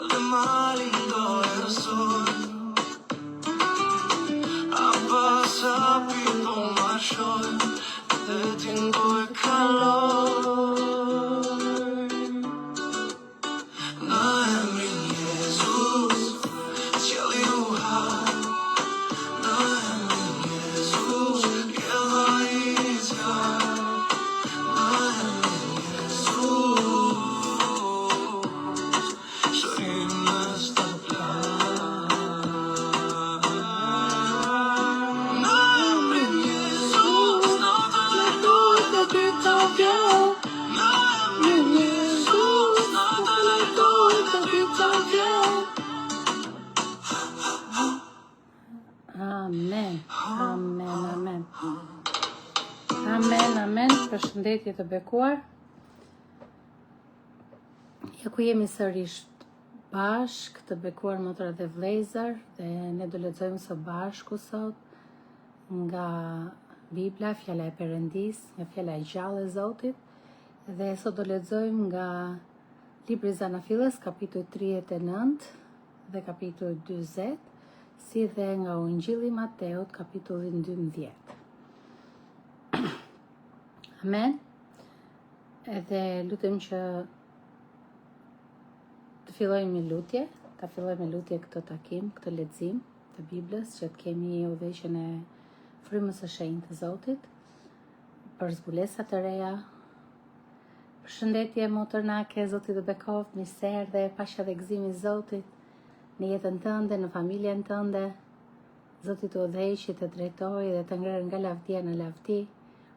Dhe malin do e rësoj Aba sapi do marshoj Dhe tin do e kaloj Në emrin Jesus Qeli u hap Në emrin Jesus Gjella i zjarë Në emrin Jesus Shojim në stoplar Në emrin Jesus Natën e dojt dhe ty të vjen Në emrin Jesus Natën e dojt dhe ty të vjen Amen, amen, amen. Amen, amen, përshëndetje të bekuar. Ja ku jemi sërish bashk të bekuar motra dhe vlezër dhe ne do lexojmë së bashku sot nga Bibla, fjala e Perëndis, nga fjala e gjallë e Zotit dhe sot do lexojmë nga libri i Zanafillës, kapitulli 39 dhe kapitulli 40, si dhe nga Ungjilli i Mateut, kapitulli 12. Amen. Edhe lutem që të fillojmë me lutje, këtë takim, këtë lexim të Biblës, që të kemi udhëheqjen e frymës së shenjtë të Zotit për zbulesa të reja. Përshëndetje motër Nake, Zoti të bekoft, mirë se erdhe, paqja dhe gëzimi i Zotit në jetën tënde, në familjen tënde. Zoti të udhëheqë, të drejtojë dhe të ngrenë nga lavdia në lavdi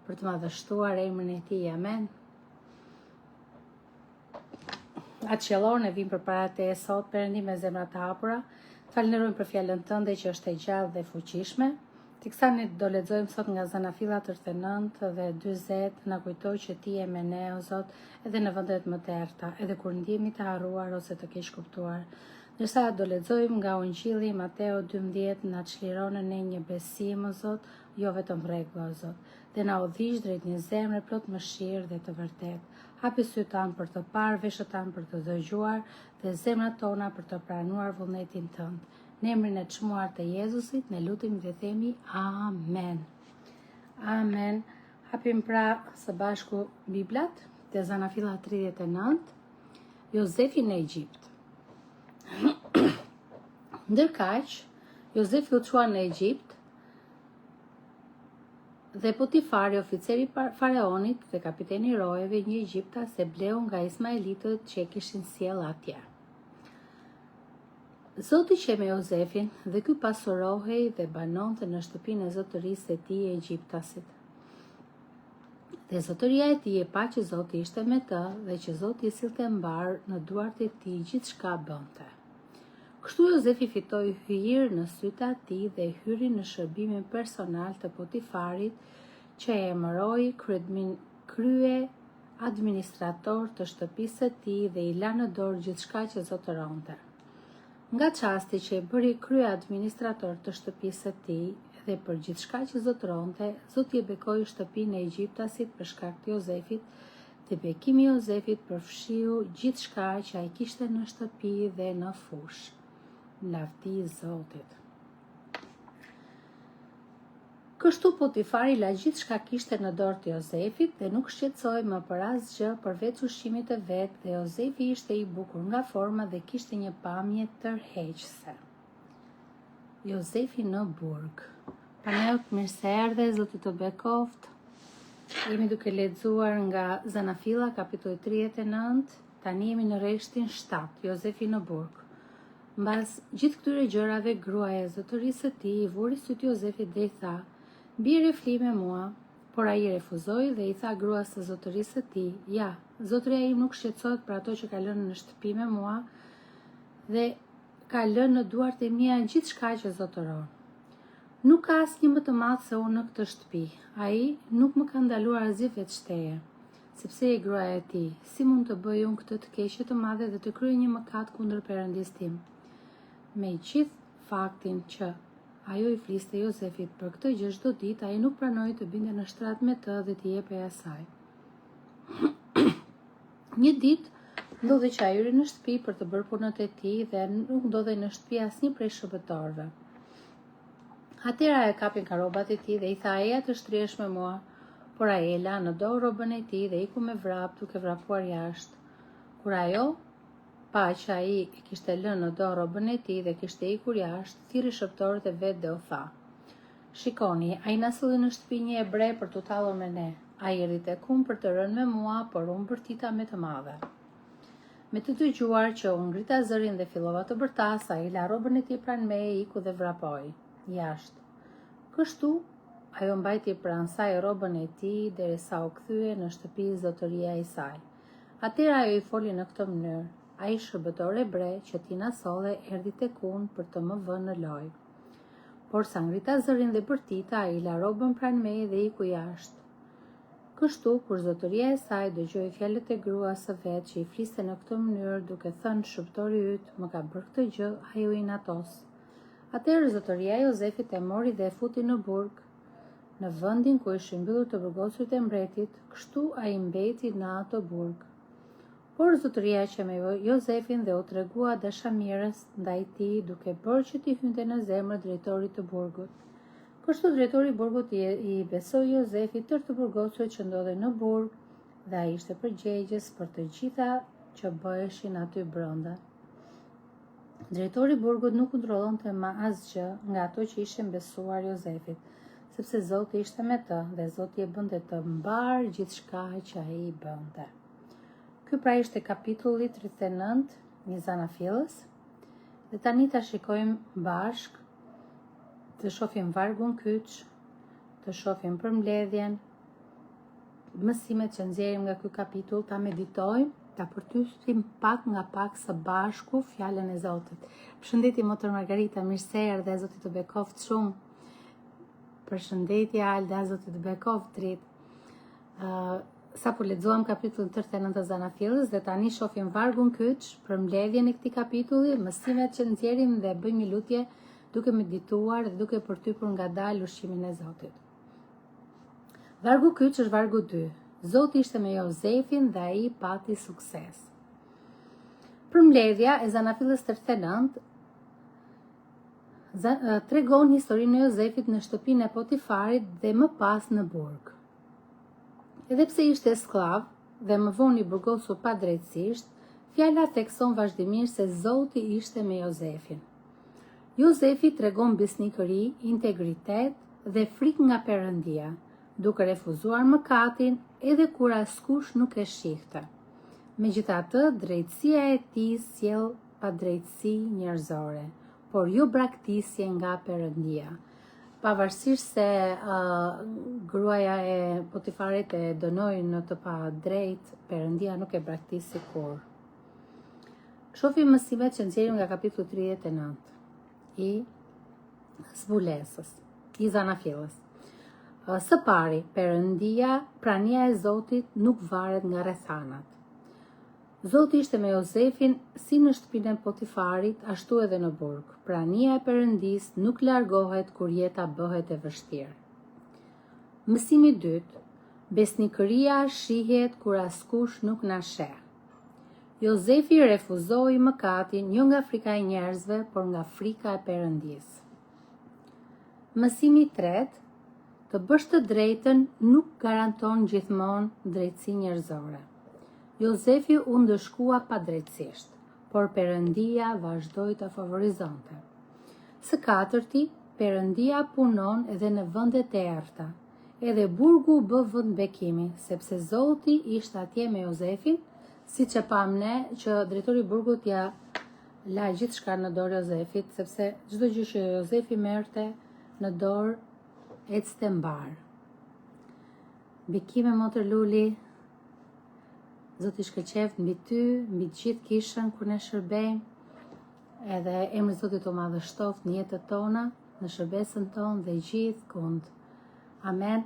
për të madhështuar emrin e Tij. Amen. Atë qellor ne vim përpara Teje sot, Perëndi, me zemra të hapura. Falenderojmë për fjalën tënde që është e gjallë dhe fuqishme. Tiksa ne do lexojmë sot nga Zanafilla 39 dhe 40, na kujtoj që Ti je me ne, o Zot, edhe në vendet më të errta, edhe kur ndihemi të harruar ose të keq kuptuar. Ndërsa do lexojmë nga Ungjilli i Mateut 12, na çliron në një besim, o Zot, jo vetëm rregull, o Zot, dhe na udhëhiq drejt një zemre plot mëshirë dhe të vërtetë. Hapi sytë tanë për të parë, veshët tanë për të dëgjuar dhe zemrat tona për të pranuar vullnetin tënd. Në emrin e çmuar të Jezusit, ne lutim dhe themi Amen. Amen. Hapim pra së bashku Biblat te Zanafilla 39, Jozefi në Egjipt. Ndërkaq, Jozefi u çua në Egjipt dhe Potifari, oficeri faraonit dhe kapiteni i rojeve, një egjiptas e bleu nga ismaelitët që e kishin sjell atje. Zoti që me Jozefin dhe ky pasurohej dhe banonte në shtëpinë e zotërisë së tij egjiptasit. Dhe zotëria e tij e pa që Zoti ishte me të dhe që Zoti i sillte mbar në duart e tij gjithçka bënte. Kështu Jozefi fitoi hyjir në sytë e tij dhe hyri në shërbimin personal të Potifarit, që e emëroi krye administrator të shtëpisë së tij dhe i la në dorë gjithçka që zotëronte. Nga çasti që e bëri krye administrator të shtëpisë së tij dhe për gjithçka që zotëronte, Zoti e bekoi shtëpinë e egjiptasit për shkak të Jozefit, dhe bekimi i Jozefit përfshiu gjithçka që ai kishte në shtëpi dhe në fush. Lavdi i Zotit. Kështu Potifari la gjithçka kishte në dorë të Jozefit dhe nuk shqetësoi më për asgjë përveç ushqimit të vet, dhe Jozefi ishte i bukur nga forma dhe kishte një pamje tërheqëse. Jozefi në burg. Paneut, mirë se erdhe, Zoti të bekoft. Jemi duke lexuar nga Zanafilla kapitulli 39, tani jemi në rreshtin 7, Jozefi në burg. Mbas gjithë këtyre gjërave, gruaja e zotërisë së tij i vuri syt Jozefit dhe i tha: "Bie fli me mua." Por ai refuzoi dhe i tha gruas së zotërisë së tij: "Ja, zotëria im nuk shqetësohet për ato që ka lënë në shtëpi me mua dhe ka lënë në duart e mia gjithçka që zotëron. Nuk ka asnjë më të madh se unë në këtë shtëpi. Ai nuk më ka ndaluar asgjë veç teje, sepse je gruaja e tij. Si mund të bëj unë këtë të keqe të madhe dhe të kryej një mëkat kundër Perëndis tim?" Me gjithë faktin që ajo i fliste Jozefit për këtë gjë çdo ditë, ai nuk pranoi të binte në shtrat me të dhe t'i jepej asaj. Një ditë ndodhi që ai hyri në shtëpi për të bërë punët e tij dhe nuk ndodhej në shtëpi asnjë prej shërbëtorëve. Atëra e kapin karobat e tij dhe i tha: "Eja të shtrihesh me mua." Por ai e la në dorë rrobën e tij dhe iku me vrap duke vrapuar jashtë. Kur ajo pa që ai e kishte lënë në dorë rrobën e tij dhe kishte ikur jashtë, thirrri shërbëtorët e vet dhe u tha: "Shikoni, ai na solli në shtëpi një hebre për t'u tallur me ne. Ai erdhi tek unë për të rënë me mua, por unë bërtita me të madhe." Me të dëgjuar që unë ngrita zërin dhe fillova të bërtas, ai la rrobën e tij pranë meje, iku dhe vrapoi jashtë. Kështu ajo mbajti pranë saj rrobën e tij derisa u kthye në shtëpi zotëria e saj. Atëherë ajo i foli në këtë mënyrë: "Ai shërbëtor hebre që ti na solle erdhi tek unë për të më vënë në lojë." Por sa ngrita zërin dhe bërtita, ai la rrobën pranë meje dhe iku jashtë. Kështu, kur zotëria e saj dëgjoi fjalët e gruas së vet që i fliste në këtë mënyrë, duke thënë: "Shërbëtori yt më ka bërë këtë gjë", ai u inatos. Atëherë zotëria e Jozefit e mori dhe e futi në burg, në vendin ku ishin mbyllur të burgosurit e mbretit, kështu ai mbeti në atë burg. Por zotëria që me Jozefin dhe u tregua dashamirës ndaj tij, duke bërë që t'i hynte në zemër drejtorit të burgut. Kështu drejtori i burgut i besoi Jozefit tërë të burgosurit që ndodhen në burg dhe ai ishte përgjegjës për të gjitha që bëheshin aty brenda. Drejtori i burgut nuk kontrollonte më asgjë nga ato që ishin besuar Jozefit, sepse Zoti ishte me të dhe Zoti e bënte të mbar gjithçka që ai i bënte. Ky pra ishte kapitulli 39 i Zanafillës. Dhe tani ta shikojmë bashk, të shohim vargun kyç, të shohim përmbledhjen, mësimet që nxjerrim nga ky kapitull, ta meditojmë, ta përtysim pak nga pak së bashku fjalën e Zotit. Përshëndetje motër Margarita, mirë se erdhe, Zoti të bekoft shumë. Përshëndetje Alda, Zoti të bekoft dritë. Sa po lexuam kapitullin 39 të Zanafillës dhe tani shohim vargun kyç, përmbledhjen e këtij kapitulli, mësimet që nxjerrim dhe bëjmë një lutje duke medituar dhe duke përtypur ngadalë ushqimin e Zotit. Vargu kyç është vargu 2. Zoti ishte me Jozefin dhe ai pati sukses. Përmbledhja e Zanafillës 39 tregon historinë e Jozefit në shtëpinë e Potifarit dhe më pas në burg. Edhe pse ishte sklav dhe më vonë i burgosur pa drejtësisht, fjala thekson vazhdimisht se Zoti ishte me Jozefin. Jozefi tregon besnikëri, integritet dhe frikë nga Perëndia, duke refuzuar mëkatin edhe kur askush nuk e shihte. Megjithatë, drejtësia e tij sjell padrejtësi njerëzore, por jo braktisje nga Perëndia. Pavarësisht se gruaja e Potifarit e dënoi në të padrejtë, Perëndia nuk e braktisi kurrë. Shohim mësimet që nxjerrim nga kapitulli 39 i zbulesës, i Zanafillës. Së pari, Perëndia, prania e Zotit nuk varet nga rrethanat. Zoti ishte me Jozefin si në shtëpinë e Potifarit, ashtu edhe në burg. Prania e Perëndisë nuk largohet kur jeta bëhet e vështirë. Mësimi i dytë, besnikëria shihet kur askush nuk na sheh. Jozefi refuzoi mëkatin jo nga frika e njerëzve, por nga frika e Perëndisë. Mësimi i tretë, të bësh të drejtën nuk garanton gjithmonë drejtësi njerëzore. Jozefi u ndëshkua padrejtësisht, por Perëndia vazhdoi ta favorizonte. Së katërti, Perëndia punon edhe në vendet e errta. Edhe burgu u bë vend bekimi, sepse Zoti ishte atje me Jozefin, siç e pam ne që drejtori i burgut ja la gjithçka në dorë Jozefit, sepse çdo gjë që Jozefi merrte në dorë ecte mbar. Bekime motër Luli, Zoti shkëlqeft mbi ty, mbi të gjithë kishën kur ne shërbejmë, edhe emri i Zotit u madhështoft në jetët tona, në shërbesën tonë dhe gjithkund. Amen.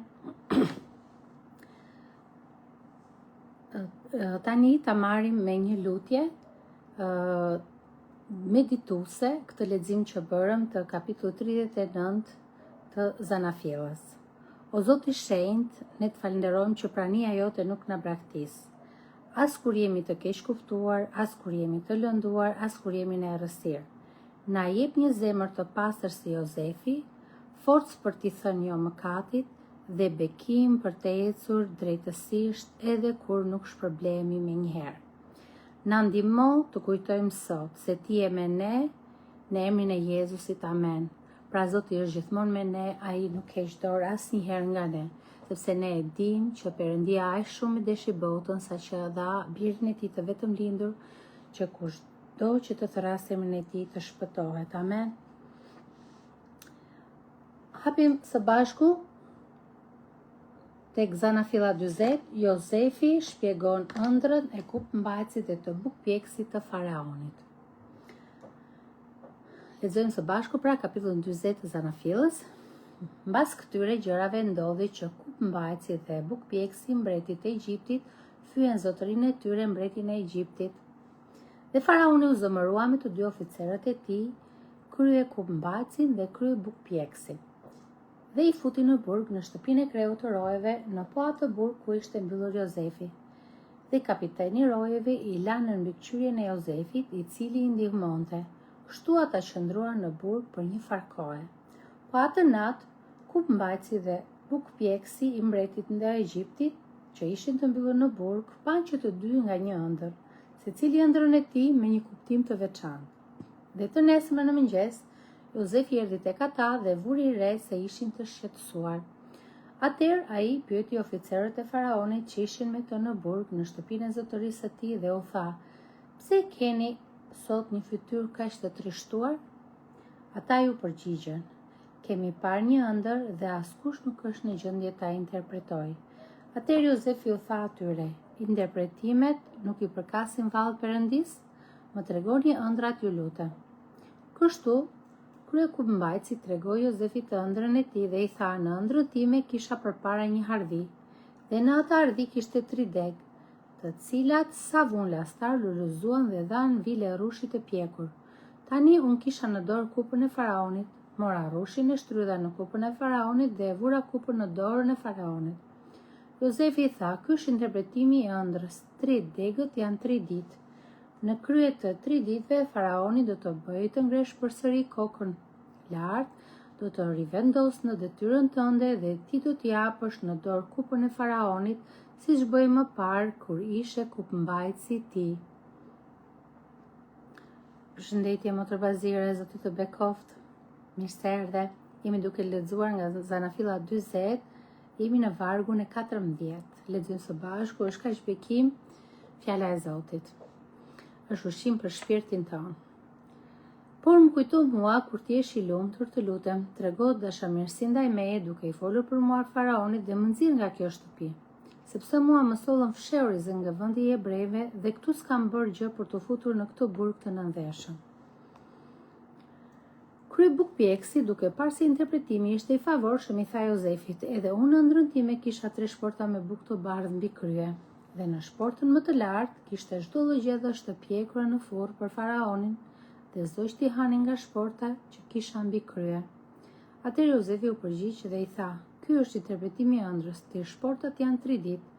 Tani ta marrim me një lutje medituese këtë lexim që bërëm të kapitullit 39 të Zanafillës. O Zoti i shenjtë, ne të falenderojmë që prania jote nuk na braktis. as kur jemi të keq kuptuar, as kur jemi të lënduar, as kur jemi në errësirë. Na jep një zemër të pastër si Jozefi, forcë për t'i thënë jo mëkatit dhe bekim për të ecur drejtësisht edhe kur nuk shpërblehemi menjëherë. Na ndihmo të kujtojmë sot se ti je me ne, në emrin e Jezusit, amen. Pra Zoti është gjithmonë me ne, ai nuk heq dorë asnjëherë nga ne, sepse ne e dim që Perëndia aq shumë e deshi botën sa që dha birin e tij të vetëm lindur, që kushdo që të thërrasë emrin e tij të shpëtohet. Amen. Hapim së bashku tek Zanafilla 40, Jozefi shpjegon ëndrrën e kupëmbajtësit dhe të bukpjekësit të faraonit. Lexojmë së bashku pra kapitullin 40 të Zanafillës. Mbas këtyre gjërave ndodhi që kupëmbajtësi dhe bukpjekësi mbretit e Egjiptit thyen zotërinë e tyre mbretin e Egjiptit. Dhe faraoni u zëmërua me të dy oficerët e tij, krye kupëmbajtësin dhe krye bukpjekësin. Dhe i futi në burg në shtëpinë e kreut të rojeve, në po atë burg ku ishte mbyllur Jozefi. Dhe kapiteni i rojeve i la në mbikëqyrjen e Jozefit, i cili i ndihmonte. Kështu ata qëndruan në burg për një farkohe. Po atë natë, kupëmbajtësi dhe bukpjekësi i mbretit nga Egjiptit, që ishin të mbyllur në burg, panë që të dy nga një ëndër, secili ëndrrën e tij me një kuptim të veçantë. Dhe të nesërmen në mëngjes, Jozefi erdhi tek ata dhe vuri re se ishin të shqetësuar. Atëherë ai pyeti oficerët e faraonit që ishin me të në burg në shtëpinë e zotërisë së tij dhe u tha: "Pse keni sot një fytyrë kaq të trishtuar?" Ata ju përgjigjen: "Kemi parë një ëndër dhe askush nuk është në gjendje ta interpretojë." Atëherë Jozefi u tha atyre: "Interpretimet nuk i përkasin vallë Perëndis? Më tregoni ëndrat, ju lutem." Kështu krye kupëmbajtësi tregoi Jozefit të ëndrrën e tij dhe i tha: "Në ëndrrën time kisha përpara një hardhi, dhe në atë hardhi kishte 3 deg, të cilat sa vun lastar lulëzuan dhe dhan vile rrushit të pjekur. Tani unë kisha në dorë kupën e faraonit, mora rrushin e shtrydha në kupën e faraonit dhe e vura kupën në dorën e faraonit." Jozefi i tha: "Ky është interpretimi i ëndrrës. 3 degët janë 3 ditë. Në krye të 3 ditëve, faraoni do të bëjë të ngresh përsëri kokën lart, do të rivendos në detyrën tënde dhe ti do t'i japësh në dorë kupën e faraonit, siç bëi më parë kur ishe kupëmbajtësi i tij." Përshëndetje motër bazire, Zoti të bekoft. Mirë se erdhe. Jemi duke lexuar nga Zanafilla 40, jemi në vargun e 14. Lexojmë së bashku, është kaq bekim, fjala e Zotit. Është ushqim për shpirtin tonë. Por më kujto mua kur ti jesh i lumtur, të lutem, trego dashamirësi ndaj meje duke i folur për mua faraonit dhe më nxirr nga kjo shtëpi, sepse mua më sollën fshehurizën nga vendi i hebrejve dhe këtu s'kam bërë gjë për të futur në këtë burg të nëndeshëm. Krye bukpjekësi, duke parë se interpretimi ishte i favorshëm, i tha Jozefit: "Edhe unë ëndrrën time kisha 3 shporta me bukë të bardhë mbi krye, dhe në shportën më të lartë kishte çdo lloj gjedhësh të pjekura në furrë për faraonin, dhe s'do që t'i hanin nga shporta që kisha mbi krye." Atëherë Jozefi u përgjigj dhe i tha: "Ky është interpretimi i ëndrrës. 3 shportat janë 3 ditë.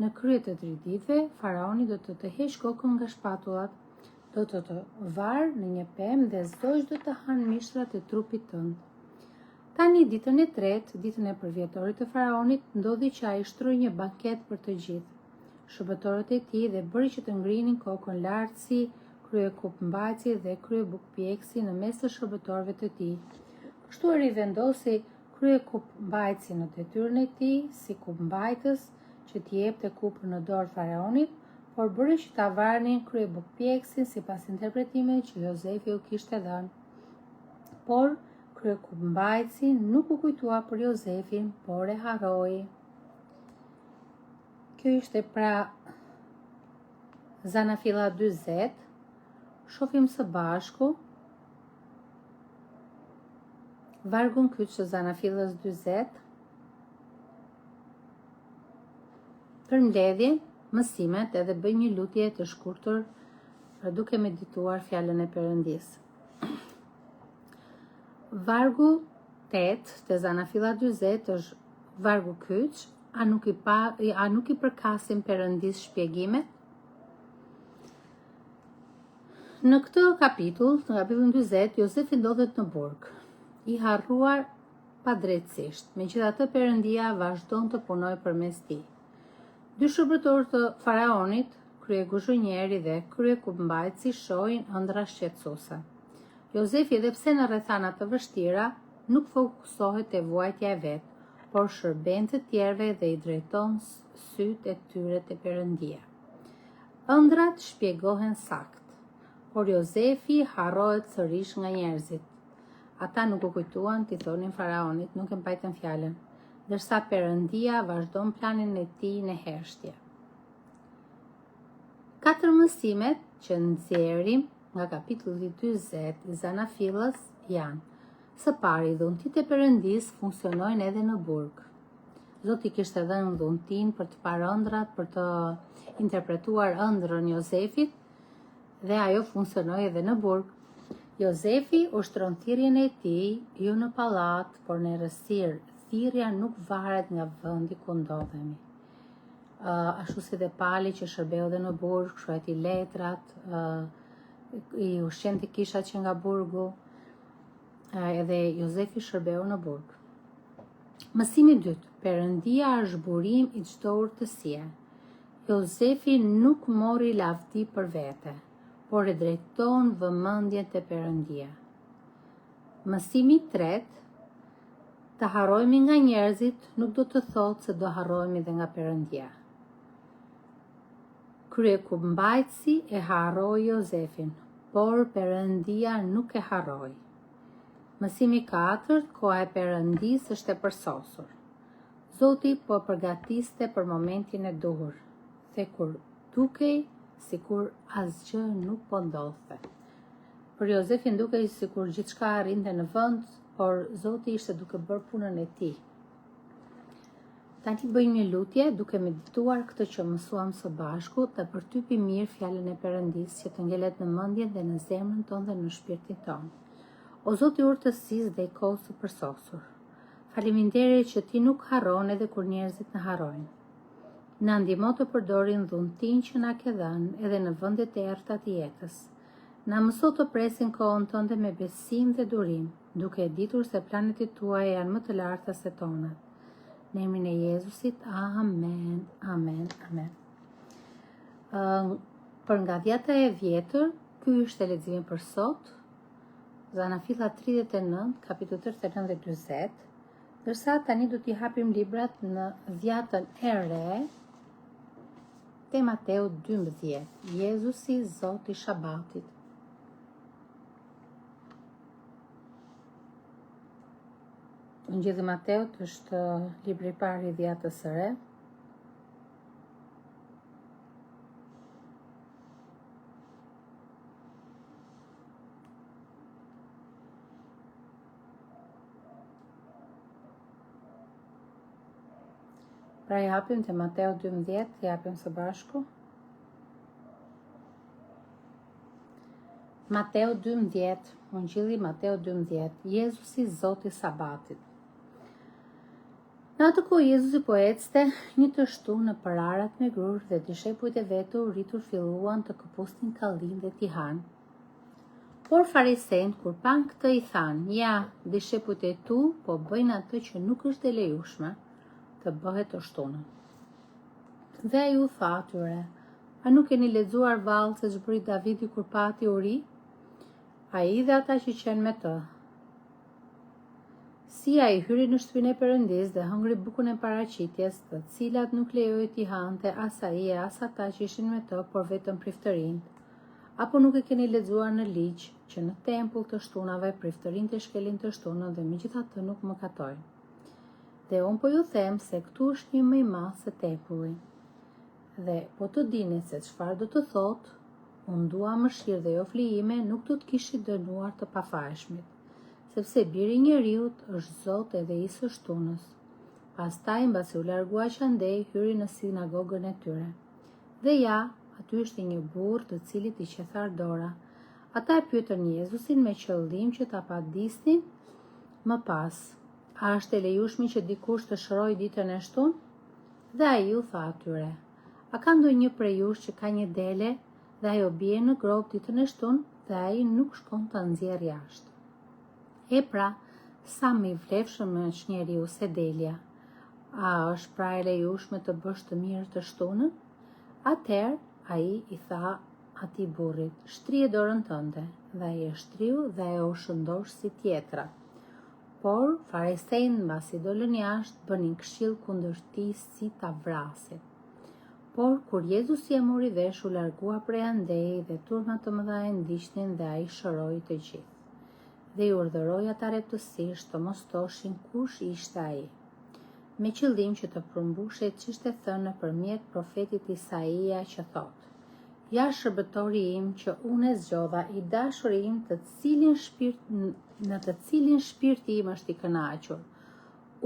Në krye të 3 ditëve, faraoni do të heq kokën nga shpatullat, do të varë në një pemë dhe s'do që do të hanë mishtrat e trupit tënd." Tani ditën e tretë, ditën e përvjetorit të faraonit, ndodhi që ai shtroi një banket për të gjithë shërbëtorët e tij dhe bëri që të ngrinin kokën lart si krye kupëmbajtësi dhe krye bukpjekësi në mes të shërbëtorëve të tij. Kështu e rivendosi krye kupëmbajtësi në detyrën e tij si kupëmbajtës që t'i jepte kupën në dorë faraonit, por bëri që ta varnin krye bukpjekësin sipas interpretimeve që Jozefi u kishte dhënë. Por krye kupëmbajtësi nuk u kujtua për Jozefin, por e harroi. Kjo ishte pra Zanafilla 40. Shohim së bashku vargun kyç të Zanafillës 40. Përmbledhjen, mësimet edhe bëj një lutje të shkurtër duke medituar fjalën e Perëndis. Vargu 8 të Zanafilla 40 është vargu kyç, a nuk i përkasin Perëndis shpjegimet? Në këtë kapitull, në kapitullin 40, Jozefi ndodhet në burg, i harruar pa drejtësisht, megjithatë Perëndia vazhdon të punojë përmes tij. Dy shërbëtorë të faraonit, kryeguzhënjeri dhe kryekumbajtësi shohin ëndra shqetësuese. Jozefi, edhe pse në rrethana të vështira, nuk fokusohet te vuajtja e vet, por shërben të tjerëve dhe i drejton sytë e tyre te Perëndia. Ëndrat shpjegohen sakt, por Jozefi harrohet sërish nga njerëzit. Ata nuk u kujtuan t'i thonin faraonit, nuk e mbajtën fjalën, ndërsa Perëndia vazhdon planin e tij në heshtje. 4 mësimet që nxjerrim nga kapitulli 40 i Zanafillës janë: së pari, dhuntit e Perëndisë funksionojnë edhe në burg. Zoti kishte dhënë dhuntin për të parë ëndrat, për të interpretuar ëndrrën Jozefit, dhe ajo funksionoi edhe në burg. Jozefi ushtron thirrjen e tij jo në pallat, por në errësirë. Thirrja nuk varet nga vendi ku ndodhemi. Ashtu si dhe Pali që shërbeu edhe në burg, shkruajti letrat, i ushqente kishat që nga burgu, edhe Jozefi shërbeu në burg. Mësimi i dytë, Perëndia është burim i çdo urtësie. Jozefi nuk mori lavdi për vete, por e drejton vëmendjen te Perëndia. Mësimi i tretë, të harrohemi nga njerëzit nuk do të thotë se do harrohemi dhe nga Perëndia. Kryekumbajtësi e harroi Jozefin, por Perëndia nuk e harroi. Mësimi i katërt, koha e Perëndisë është e përsosur. Zoti po përgatiste për momentin e duhur, dhe kur dukej sikur asgjë nuk po ndodhte. Për Jozefin dukej sikur gjithçka arrinte në vend, por Zoti ishte duke bërë punën e tij. Tani bëjmë një lutje duke medituar këtë që mësuam së bashku, të përtypi mirë fjalën e Perëndisë që të ngelet në mendjen dhe në zemrën tonë dhe në shpirtin tonë. O Zoti i urtësisë dhe i kohës së përsosur, faleminderit që ti nuk harron edhe kur njerëzit na harrojnë. Na ndihmo të përdorim dhuntin që na ke dhënë edhe në vendet e errta të jetës. Na mëso të presim kohën tënde me besim dhe durim, duke e ditur se planet e tuaja janë më të larta se tonat. Në emrin e Jezusit, amen, amen, amen. Për nga dhjata e vjetër, ky është leximi për sot, Zanafilla 39, kapitull 39 dhe 40, dërsa tani do t'i hapim librat në dhjatën e re, te Mateu 12, Jezusi Zoti i Shabatit. Injilli Mateut është libri i parë i dhjatës së re. Pra i hapim te Mateu 12, i hapim së bashku. Mateu 12, Injilli Mateu 12, Jezusi Zoti i Sabatit. Në atë kohë Jezusi po ecte një të shtu në përarat me grur dhe dishepujt e vet u rritur filluan të këpusnin kallin dhe t'i hanë. Por farisejt kur pan këtë i thanë: ja, dishepujt e tu po bëjnë atë që nuk është e lejushme të bëhet të shtunën. Dhe ai u tha atyre: a nuk keni lexuar vallë se ç'bëri Davidi kur pati uri? Ai dhe ata që qenë me të. Si ai hyri në shtëpinë e Perëndisë dhe hëngri bukën e paraqitjes, të cilat nuk lejoi t'i hante as ai e as ata që ishin me të, por vetëm priftërinë. Apo nuk e keni lexuar në ligj që në tempull të shtunave priftërinë të shkelin të shtunën dhe megjithatë nuk mëkatojnë? Dhe unë po ju them se këtu është një më i madh se tempulli. Dhe po të dini se çfarë do të thotë: unë dua mëshirë dhe jo flijime, nuk do të kishit dënuar të pafajshmit, sepse biri i njeriut është Zot edhe i së shtunës. Pastaj mbasi u largua qandej, hyri në sinagogën e tyre. Dhe ja, aty ishte një burr të cilit i qethar dora. Ata e pyetën Jezusin me qëllim që ta padisnin më pas: a është e lejushme që dikush të shërojë ditën e shtunë? Dhe ai u tha atyre: a ka ndonjë prej jush që ka një dele dhe ajo bie në grop ditën e shtunë? dhe ai nuk shkon ta nxjerrë jashtë. E pra, sa më i vlefshëm është njeriu se Delia. A është pra e lejueshme të bësh të mirë të shtunën? Atëherë ai i tha atij burrit, shtrije dorën tënde, dhe ai e shtriu dhe e u shëndosh si tjetra. Por farisejnë mbasi dolën jashtë bënin këshill kundër tij si ta vrasin. Por kur Jezusi e mori vesh, u largua prej andej dhe turma të mëdha e ndiqnin dhe ai shëroi të gjithë. Dhe i urdhëroi ata reptësisht të mos thoshin kush ishte ai, me qëllim që të përmbushet ç'ishte thënë nëpërmjet profetit Isaia që thotë: Ja shërbëtori im që unë e zgjodha, i dashuri im në të cilin shpirti im është i kënaqur.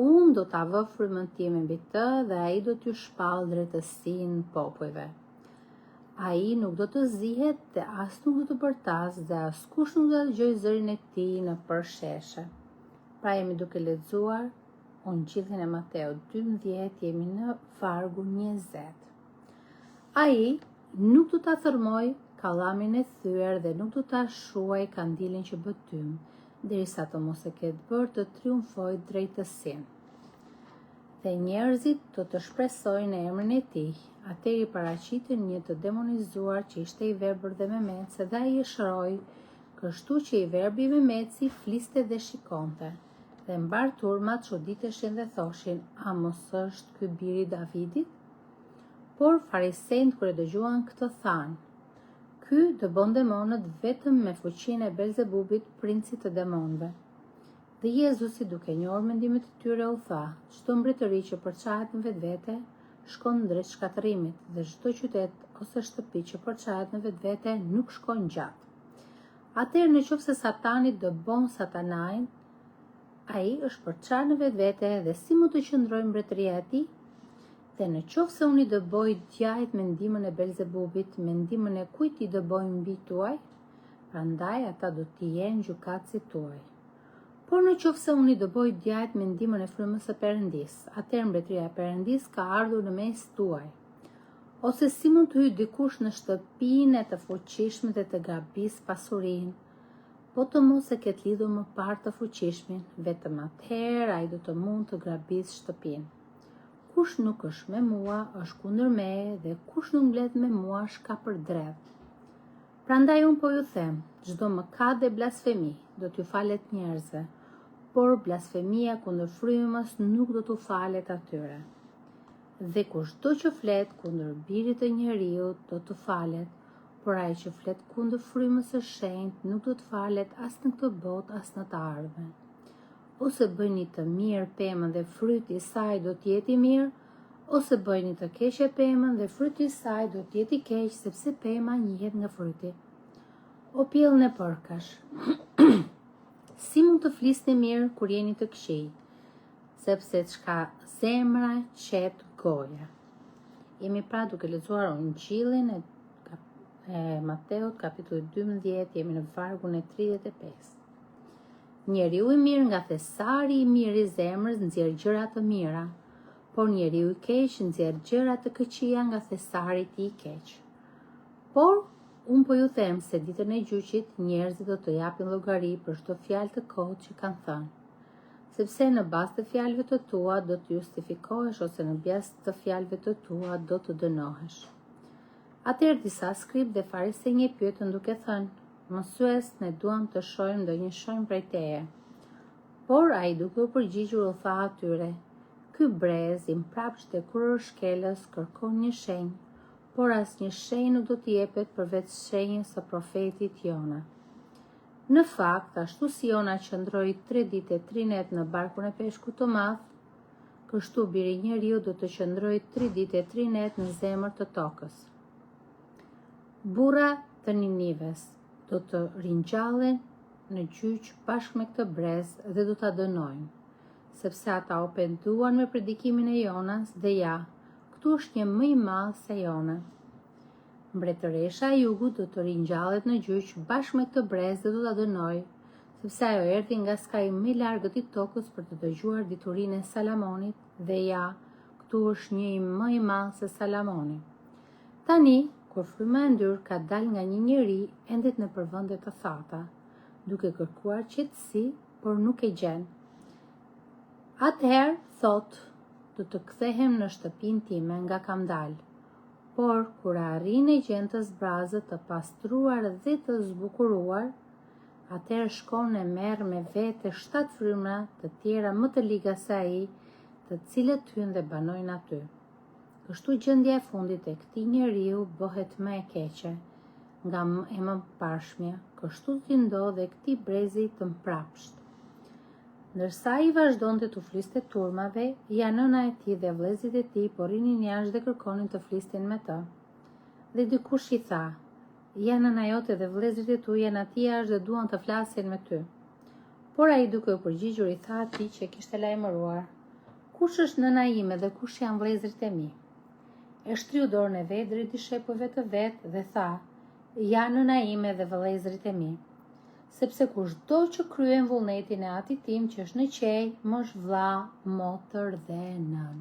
Unë do ta vë frymën time mbi të dhe ai do t'ju shpall drejtësinë popujve. Ai nuk do të zihet dhe as nuk do të bërtas dhe askush nuk do të dëgjojë zërin e tij në përsheshe. Pra jemi duke lexuar Ungjillin e Mateut 12, jemi në vargu 20. Ai nuk do ta thërmoj kallamin e thyer dhe nuk do ta shuaj kandilin që bëtym, derisa të mos e ketë bërë të triumfojë drejtësinë. Dhe njerëzit do të shpresojnë në emrin e tij. Atëherë i paraqitën një të demonizuar që ishte i verbër dhe me mece, dhe ai e shëroi, kështu që i verbi me meci fliste dhe shikonte. Dhe mbar turmat çuditeshin dhe thoshin: A mos është ky biri i Davidit? Por farisejt kur e dëgjuan këtë thanë: Ky dëbon demonët vetëm me fuqinë e Belzebubit, princit të demonëve. Dhe Jezusi, duke njohur mendimet e tyre, u tha: Çdo mbretëri që përçahet në vetvete shkon drejt shkatërimit, dhe çdo qytet ose shtëpi që përçahet në vetvete nuk shkon gjatë. Atëherë nëse Satani dëbon Satanain, ai është përçarë në vetvete dhe si mund të qëndrojë mbretëria e tij? Dhe nëse unë i dëboj djajt me ndihmën e Belzebubit, me ndihmën e kujt i dëboj mbi tuaj? Prandaj ata do t'i jenë gjykatësit tuaj. Por nëse unë i dëboj djajt me ndihmën e frymës së Perëndis, atëherë mbretëria e Perëndis ka ardhur në mes tuaj. Ose si mund të hyjë dikush në shtëpinë e të fuqishmit dhe të grabisë pasurinë, po të mos e ketë lidhur më parë të fuqishmin, vetëm atëherë ai do të mund të grabisë shtëpinë. Kush nuk është me mua është kundër meje, dhe kush nuk mbledh me mua është ka për dredh. Prandaj unë po ju them, çdo mëkat dhe blasfemi do t'ju falet njerëzve, por blasfemia kundër frymës nuk do t'u falet atyre. Dhe kushdo që flet kundër birit të njeriut do t'u falet, por ai që flet kundër frymës së shenjtë nuk do të falet as në këtë botë as në të ardhmen. Ose bëjni të mirë pemën dhe fryti i saj do t'jetë i mirë, ose bëjni të keqe pemën dhe fryti i saj do t'jetë i keq, sepse pema njihet nga fryti. O pjellën e përkash, si mund të flisni mirë kur jeni të këqij, sepse çka zemra qet goja. Jemi pra duke lexuar Ungjillin e Mateut kapitulli 12, jemi në vargun e 35. Njeriu i mirë nga thesari i mirë i zemrës nxjerr gjëra të mira, por njeriu i keq nxjerr gjëra të këqija nga thesari i tij i keq. Por unë po ju them se ditën e gjyqit njerëzit do të japin llogari për çdo fjalë të kotë që kanë thënë, sepse në bazë të fjalëve të tua do të justifikohesh ose në bazë të fjalëve të tua do të dënohesh. Atëherë disa skrip dhe farisej e pyetën duke thënë: Mësues, ne duam të shohim ndonjë shenjë prej teje. Por ai duke u përgjigjur u tha atyre: Ky brez i mprapsht e kurrë shkelës kërkon një shenjë, por asnjë shenjë nuk do t'i jepet përveç shenjës së profetit Jona. Në fakt, ashtu si Jona qëndroi 3 ditë e 3 netë në barkun e peshkut të madh, kështu biri i njeriut do të qëndrojë 3 ditë e 3 netë në zemër të tokës. Burra të Ninives do të ringjallen në gjyq bashkë me këtë brez dhe do ta dënojnë, sepse ata u penduan me predikimin e Jonas, dhe ja, këtu është një më i madh se Jona. Mbretëresha e jugut do të ringjallet në gjyq bashkë me këtë brez dhe do ta dënojë, sepse ajo erdhi nga skaj më i largët i tokës për të dëgjuar diturinë e Salamonit, dhe ja, këtu është një më i madh se Salamoni. Tani, kur fryma e ndyr ka dal nga një njeri endet në përvënde të thata, duke kërkuar qetësi, por nuk e gjen. Atëherë thot, do të kthehem në shtëpinë time nga kam dalë, por kur arrin e gjen të zbrazët, të pastruar dhe të zbukuruar, atëherë shkon e merr me vete 7 frymra të tjera më të liga se ai, të cilët hynë dhe banojnë aty. Kështu gjendja e fundit e këtij njeriu bëhet më e keqe nga e më pashmja, kështu si ndodhi dhe këtij brezi të mprapsht. Ndërsa ai vazhdonte të fliste turmave, ja nëna e tij dhe vëllezërit e tij po rinin jashtë dhe kërkonin të flistin me të. Dhe dikush i tha, ja nëna jote dhe vëllezërit e tu janë aty jashtë dhe duan të flasin me ty. Por ai duke u përgjigjur i tha atij që kishte lajmëruar, kush është nëna ime dhe kush janë vëllezërit e mi? E shtriu dorën e vet drejt dishepujve të vet dhe tha, ja nëna ime dhe vëllezërit e mi, sepse kushdo që kryen vullnetin e atit tim që është në qej, më është vlla, motër dhe nën.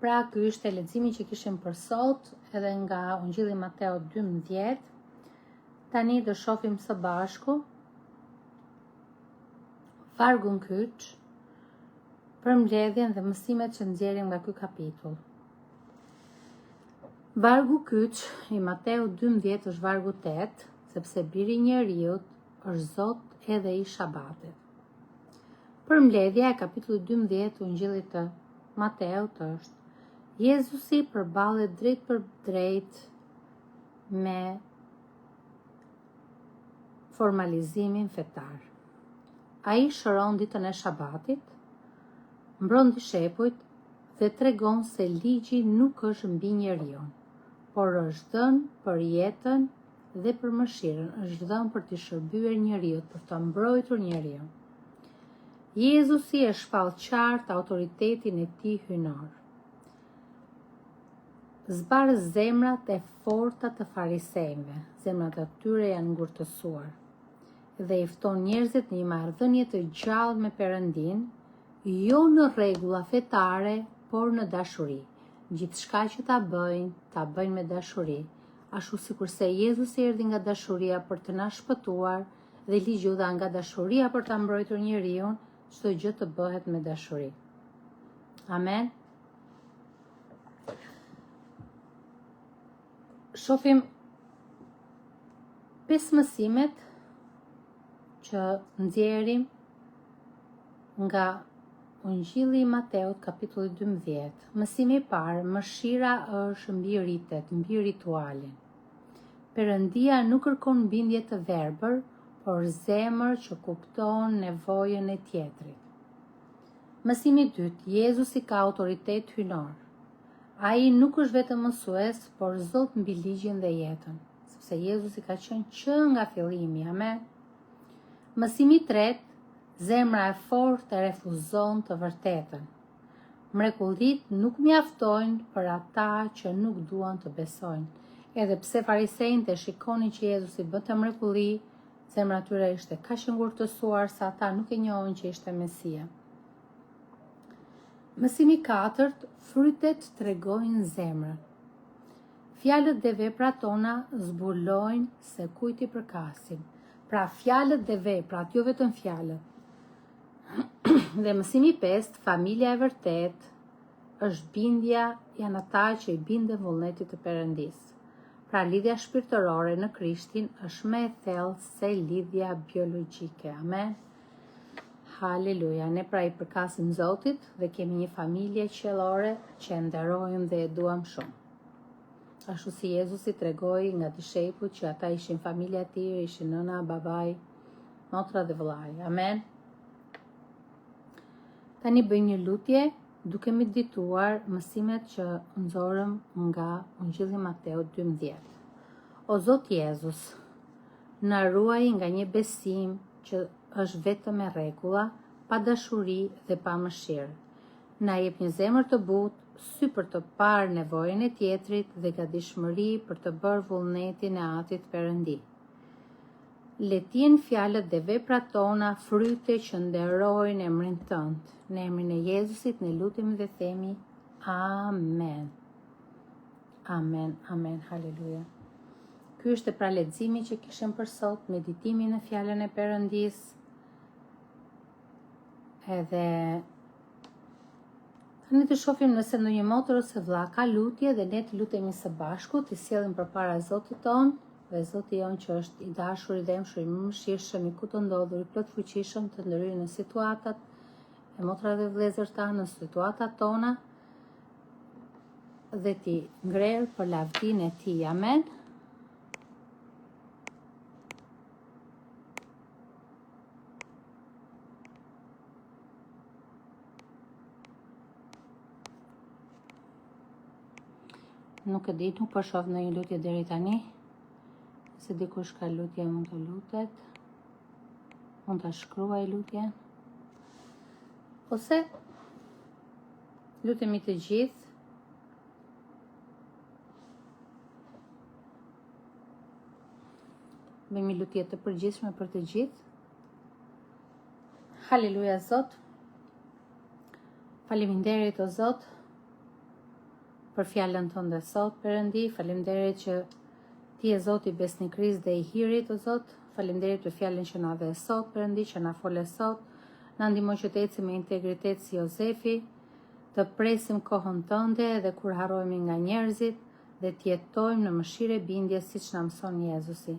Pra, ky ishte leximi që kishim për sot, edhe nga Ungjilli Mateo 12. Tani do shohim së bashku vargun kyç për mbledhjen dhe mësimet që nxjerrim nga ky kapitull. Vargu kyç i Mateu 12 është vargu 8, sepse biri i njeriut është Zot edhe i Shabatit. Përmbledhja e kapitullit 12 të Ungjillit të Mateut është: Jezusi përballet drejt për drejt me formalizimin fetar. Ai shëron ditën e Shabatit, mbron dishepujt dhe tregon se ligji nuk është mbi njeriu, por është dhënë për jetën dhe për mëshirën, është dhënë për të shërbyer njeriut, për të mbrojtur njeriu. Jezusi e shpall qartë autoritetin e tij hynor. Zbar zemrat e forta të farisejve, zemrat e tyre janë ngurtësuar, dhe i fton njerëzit në një marrëdhënie të gjallë me Perëndin, jo në rregulla fetare, por në dashuri. Gjithçka që ta bëjnë me dashuri, ashtu sikurse Jezusi erdhi nga dashuria për të na shpëtuar dhe ligji dha nga dashuria për ta mbrojtur njeriu, çdo gjë të bëhet me dashuri. Amen. Shohim 5 mësimet që nxjerrim nga Ungjilli i Mateut, kapitulli 12. Mësimi i parë, mëshira është mbi ritet, mbi ritualin. Perëndia nuk kërkon bindje të verbër, por zemër që kupton nevojën e tjetrit. Mësimi i dytë, Jezusi ka autoritet hynor. Ai nuk është vetëm mësues, por Zot mbi ligjin dhe jetën, sepse Jezusi ka qenë që nga fillimi. Amen. Mësimi i tretë, zemra e fortë e refuzon të vërtetën. Mrekullitë nuk mjaftojnë për ata që nuk duan të besojnë. Edhe pse farisejt e shikonin që Jezusi bënte mrekulli, zemra e tyre ishte kaq e ngurtësuar sa ata nuk e njohën që ishte Mesia. Mësimi i katërt, frytet tregojnë zemrën. Fjalët dhe veprat tona zbulojnë se kujt i përkasin. Pra fjalët dhe veprat, jo vetëm fjalët. Dhe mësimi i pestë, familja e vërtet është bindja, janë ata që i binden vullnetit të Perëndisë. Pra lidhja shpirtërore në Krishtin është më e thellë se lidhja biologjike. Amen. Haleluja. Ne pra i përkasim Zotit dhe kemi një familje qiellore që e nderojmë dhe e duam shumë. Ashtu si Jezusi tregoi nga dishepujt që ata ishin familja e tij, ishin nëna, babai, motra dhe vëllai. Amen. Tani bëjmë një lutje duke medituar mësimet që nxorëm nga Ungjilli Mateu 12. O Zot Jezus, na ruaj nga një besim që është vetëm me rregulla, pa dashuri dhe pa mëshirë. Na jep një zemër të butë, sy për të parë nevojën e tjetrit dhe gatishmëri për të bërë vullnetin e Atit Perëndi. Le të jenë fjalët dhe veprat tona fryte që nderojnë emrin tënd. Në emrin e Jezusit ne lutemi dhe themi Amen. Amen, amen, haleluja. Ky është pra leximi që kishim për sot, meditimi në fjalën e Perëndis. Edhe tani të shohim nëse ndonjë motër ose vëlla ka lutje dhe ne të lutemi së bashku, të sjellim përpara Zotit ton, dhe Zoti jon që është i dashur, i dëmshëm, i mëshirshëm, i ku të ndodhur, i plot fuqishëm të ndërhyjë në situatat e motrave dhe vëllezërt tanë, në situatat tona, dhe ti ngrerë për lavdinë e ti. Amen. Nuk e di, nuk po shoh ndonjë lutje deri tani. Se dikush ka lutje, mund të lutet. Mund të shkruaj lutje. Ose lutemi të gjithë. Bëjmë lutje të përgjithshme për të gjithë. Haleluja Zot. Faleminderit o Zot për fjalën tënde sot, Perëndi. Faleminderit që ti je Zoti besnikërisë dhe i hirit o Zot. Faleminderit për fjalën që na dhe sot, Perëndi, që na fole sot. Na ndihmo që të ecim me integritet si Jozefi, të presim kohën tënde dhe kur harrohemi nga njerëzit dhe të jetojmë në mëshirë e bindje siç na mëson Jezusi.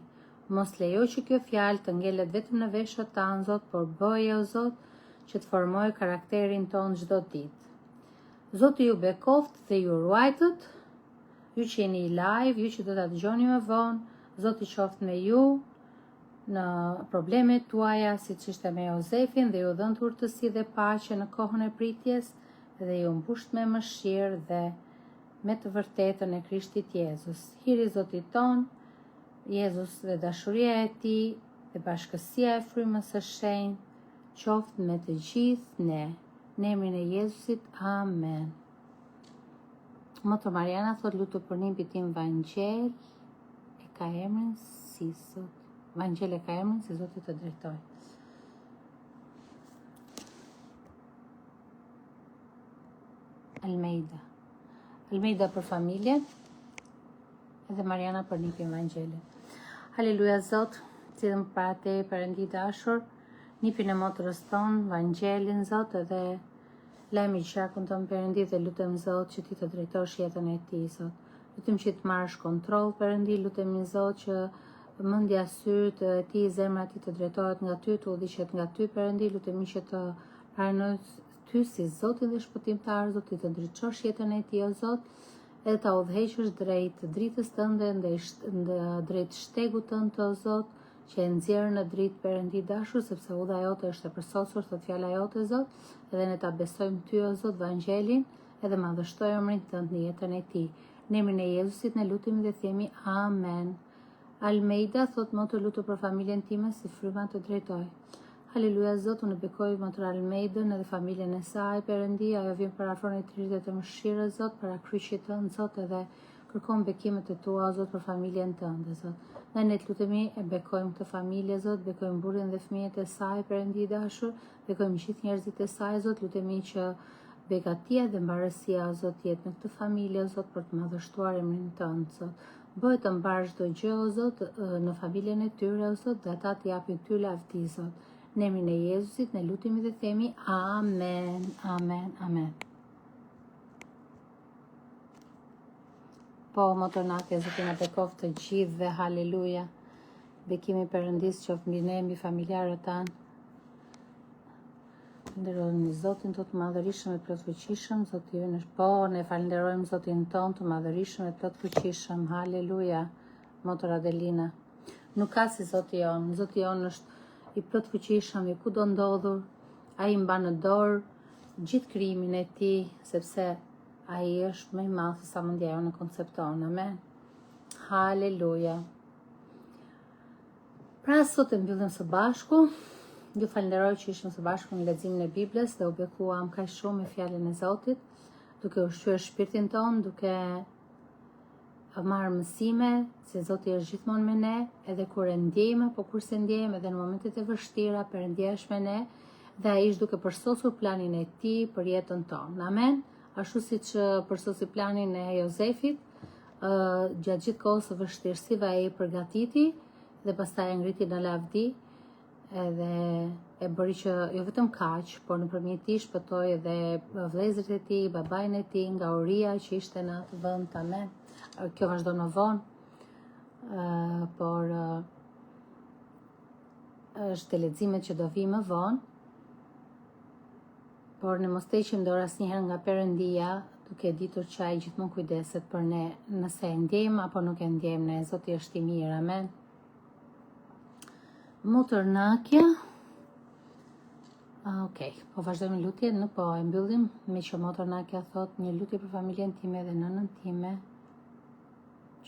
Mos lejo që kjo fjalë të ngelet vetëm në veshët tanë, Zot, por bëje o Zot që të formojë karakterin ton çdo ditë. Zoti ju bekoft dhe ju ruajtët, ju që jeni live, ju që do ta dëgjoni më vonë, Zoti qoftë me ju në problemet tuaja, siç ishte me Jozefin, dhe ju dhënë urtësi dhe paqe në kohën e pritjes, dhe ju mbusht me mëshirë dhe me të vërtetën e Krishtit Jezus. Hiri Zotit ton, Jezus, dhe dashuria e tij dhe bashkësia e frymës së shenjtë qoftë me të gjithë ne. Në emrin e Jezusit, amen. Motër Mariana thot lutu për nimbi tim Vangjel, e ka emrin si Zot. Vangjel e ka emrin si Zoti të drejtoj. Almeida për familjen, edhe Mariana për nimpin Vangjel. Haleluja Zot, cilëm para te Perëndi dashur, nipin e motrës tonë, Vangelin Zot, edhe lajmi gjakun tonë Perëndi, dhe lutem Zot që ti të drejtosh jetën e tij Zot. Lutem që të marrësh kontroll Perëndi, lutem Zot që mendja syt e tij, zemra e tij të drejtohet nga ty, të udhëhiqet nga ty Perëndi, lutem që të pranoj ty si Zotin dhe shpëtimtar, Zot, ti të drejtosh jetën e tij o Zot, edhe ta udhëheqësh drejt dritës tënde, drejt shtegut tënd o Zot, që e nxjerr në dritë Perëndi dashur, sepse udha jote është e përsosur, thot fjala jote Zot, edhe ne ta besojmë ty o Zot Vangelin, edhe madhështoj emrin tënd në jetën e tij. Në emrin e Jezusit ne lutemi dhe themi amen. Almeida thot mo të lutu për familjen time si fryma të drejtoj. Haleluja Zot, unë bekoj motor Almeidën edhe familjen e saj Perëndi, ajo vjen për afron e trirë dhe të mëshirës Zot, para kryqit tënd Zot, edhe kërkon bekimet e tua Zot për familjen tënde Zot. Ne të lutemi e bekojmë këtë familje Zot, bekojmë burrin dhe fëmijët e saj Perëndi dashur, bekojmë gjithë njerëzit e saj Zot, lutemi që begatia dhe mbarësia Zot jetë në këtë familje Zot, për të madhështuar emrin tënd Zot. Bëhet të mbar çdo gjë o Zot në familjen e tyre o Zot, dhe ata të japin ty lavdi Zot. Në emrin e Jezusit ne lutemi dhe themi amen, amen, amen. Po, motornake, Zoti na bekoft të gjithë dhe haleluja. Bekimi Perëndis qoftë mbi ne, mbi familjarët tanë. Falenderojmë Zotin të madhërisëm e plot fuqishëm, Zoti ynë është po, ne falenderojmë Zotin ton të madhërisëm e plot fuqishëm. Haleluja, motor Adelina. Nuk ka si Zoti jon. Zoti jon është i plot fuqishëm, i kudo ndodhur. Ai mban në dorë gjithë krijimin e tij, sepse ai është më i madh se sa mendja jonë koncepton. Amen. Haleluja. Pra sot e mbyllim së bashku. Ju falenderoj që ishim së bashku në leximin e Biblës dhe u bekuam kaq shumë me fjalën e Zotit, duke ushqyer shpirtin ton, duke marrë mësime se Zoti është gjithmonë me ne, edhe kur e ndjejmë, po kurse ndjejmë edhe në momentet e vështira, Perëndia është me ne dhe ai është duke përsosur planin e tij për jetën tonë. Amen. Ashtu siç përsosi planin e Jozefit, gjatë gjithë kohës së vështirësive ai përgatiti dhe pastaj e ngriti në lavdi edhe e bëri që jo vetëm kaq, por nëpërmjet tij shpëtoi edhe vëllezërit e tij, babain e tij nga uria që ishte në atë vend. Amen. Kjo vazhdon më vonë, por është të leximet që do vi më vonë, por ne mos teqim dorë asnjëherë nga Perëndia, duke ditur që ai gjithmonë kujdeset për ne, nëse e ndjejmë apo nuk e ndjejmë ne. Zoti është i mirë. Amen. Motornakja. Okej, po vazhdojmë lutjen, nuk po e mbyllim me që Motornakja thot një lutje për familjen time dhe nënën time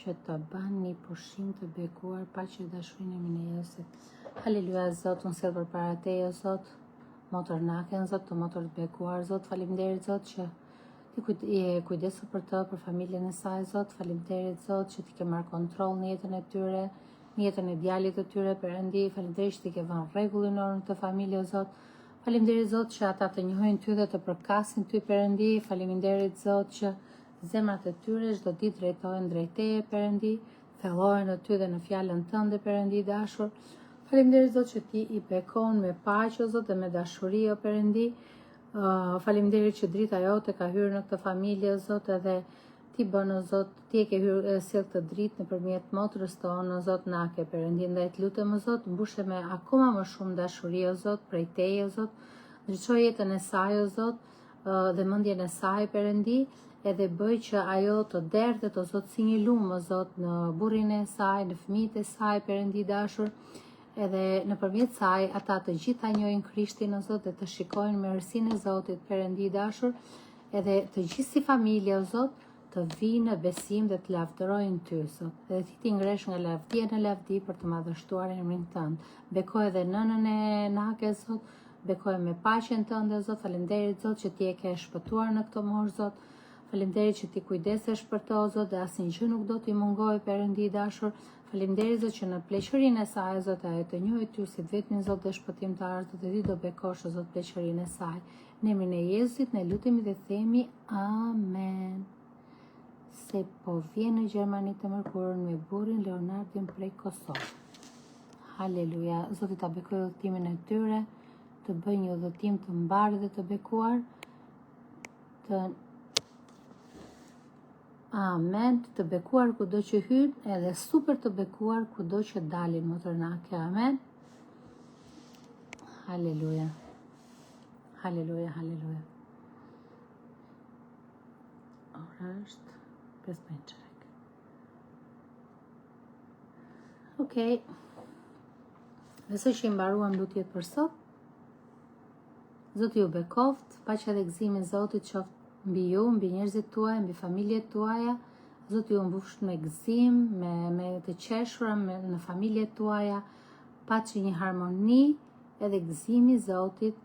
që të banë një pushim të bekuar, paqe dhe dashurinë e Minejësit. Haleluja, Zot, unë sjell përpara Teje, Zot, Motornakën, Zot, të motor të bekuar, Zot, faleminderit, Zot, që ti je kujdesur për të, për familjen e saj, Zot, faleminderit, Zot, që ti ke marrë kontroll në jetën e tyre, në jetën e djalit të tyre, Perëndi, faleminderit që ti ke vënë rregullin në këtë familje, Zot. Faleminderit, Zot, që ata të njohin ty dhe të përkasin ty, Perëndi. Faleminderit, Zot, që zemrat e tyre çdo ditë drejtohen drejt Teje, Perëndi, thellohen në ty dhe në fjalën tënde, Perëndi i dashur. Faleminderit, Zot, që ti i bekon me paqe, Zot, dhe me dashuri, o Perëndi. Faleminderit që drita jote ka hyrë në këtë familje, Zot, edhe ti bën, o Zot, ti e ke hyrë sjell këtë dritë nëpërmjet motrës tonë, o Zot, nake, Perëndi, ndaj të lutem, o Zot, mbushe me akoma më shumë dashuri, o Zot, prej Teje, o Zot. Ndriçoj jetën e saj, o Zot, dhe mendjen e saj, Perëndi, edhe bëj që ajo të derdhet, o Zot, si një lumë, o Zot, në burrin e saj, në fëmijët e saj, Perëndi i dashur, edhe nëpërmjet saj ata të gjithë ta njohin Krishtin, o Zot, dhe të shikojnë mirësinë e Zotit, Perëndi i dashur, edhe të gjithë si familje, o Zot, të vinë në besim dhe të lavdërojnë ty, Zot, edhe ti ngresh nga lavdia në lavdi për të madhështuar emrin tënd. Bekoj edhe nënën e Nakes, Zot, bekoj me paqen tënde, Zot. Faleminderit, Zot, që ti e ke shpëtuar në këtë moshë, Zot. Faleminderit që ti kujdesesh për to, Zot, dhe asnjë gjë nuk do t'i mungojë, Perëndi i dashur. Faleminderit, Zot, që në pleqërinë e saj, Zot, ajo të njohë ty si vetmin Zot dhe shpëtimtar, Zot, dhe ti do bekosh, Zot, pleqërinë e saj. Në emrin e Jezusit ne lutemi dhe themi amen. Se po vjen në Gjermani të mërkurën me burrin Leonardin prej Kosovë. Haleluja. Zoti ta bekoj udhëtimin e tyre, të bëjë një udhëtim të mbarë dhe të bekuar. Amen. Të bekuar kudo që hynë, edhe super të bekuar kudo që dalin, Motornakja. Amen. Haleluja. Haleluja, haleluja. Ora është 5:05. Okej. Besoj që i mbaruam lutjet për sot. Zoti ju bekoft, paqja dhe gëzimi i Zotit qoftë mbi ju, mbi njerëzit tuaj, mbi familjet tuaja. Zoti ju mbusht me gëzim, me të qeshura në familjet tuaja, paçi një harmoni edhe gëzimi i Zotit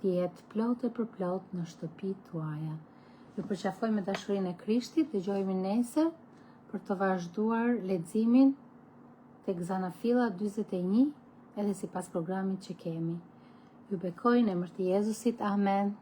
të jetë plot e përplot në shtëpitë tuaja. Ju përqafoj me dashurinë e Krishtit, dëgjojmë nesër për të vazhduar leximin tek Zanafilla 41 edhe sipas programit që kemi. Ju bekoj në emër të Jezusit. Amen.